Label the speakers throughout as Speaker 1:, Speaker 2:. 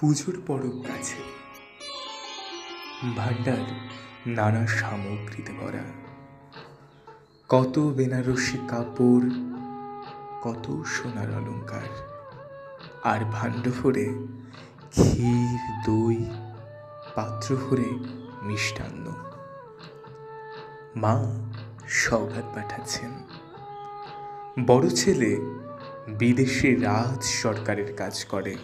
Speaker 1: পুজোর পরব কাছে, ভাণ্ডার নানা সামগ্রীতে ভরা, কত বেনারসি কাপড়, কত সোনার অলংকার, আর ভাণ্ড ভরে ক্ষীর, দই, পাত্র ভরে মিষ্টান্ন। মা সওগাত পাঠাচ্ছেন। বড় ছেলে বিদেশে রাজ সরকারের কাজ করে,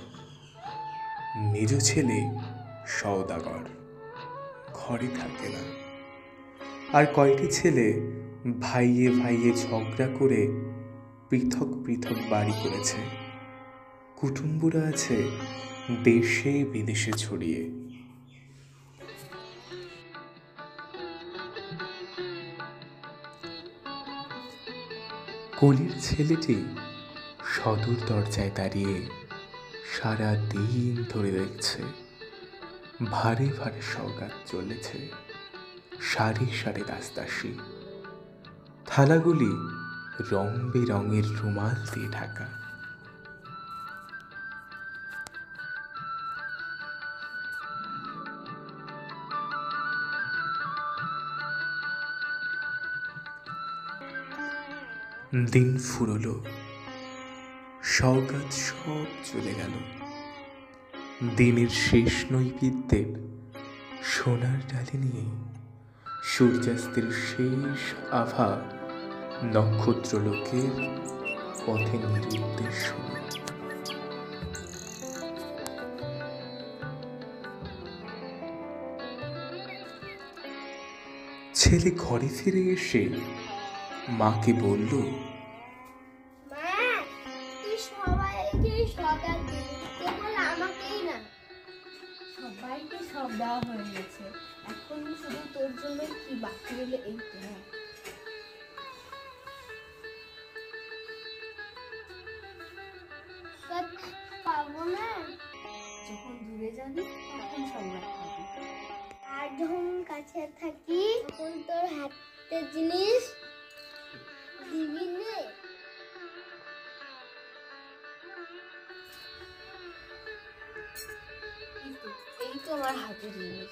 Speaker 1: মেজ ছেলে সওদাগর, ঘরে থাকে না। আর কয়টি ছেলে ভাইয়ে ভাইয়ে ঝগড়া করে পৃথক পৃথক বাড়ি করেছে, কুটুম্বরা আছে দেশে বিদেশে ছড়িয়ে। কলির ছেলেটি সদর দরজায় দাঁড়িয়ে সারা দিন ধরে দেখছে ভারে ভারে সওগাত চলেছে, সারি সারি দাসদাসী, থালাগুলি রং বেরঙের রুমাল দিয়ে ঢাকা। দিন ফুরলো, সওগাত সব চলে গেল। দিনের শেষ নৈবেদ্যের সোনার ডালি নিয়ে সূর্যাস্তের শেষ আভা নক্ষত্রলোকের পথে নিরুদ্দেশ হল। ছেলে ঘরে ফিরে এসে মাকে বলল,
Speaker 2: সবাইকে সব দেওয়া হয়ে গেছে, এখন শুধু তোর জন্য কি বাকি রইল এইটা। পাবো না, যখন দূরে যাবি তখন সবাই পাবি, আর যখন কাছে থাকি তখন তোর হাতের জিনিস দিবি নে। এই তো আমার হাতের জিনিস।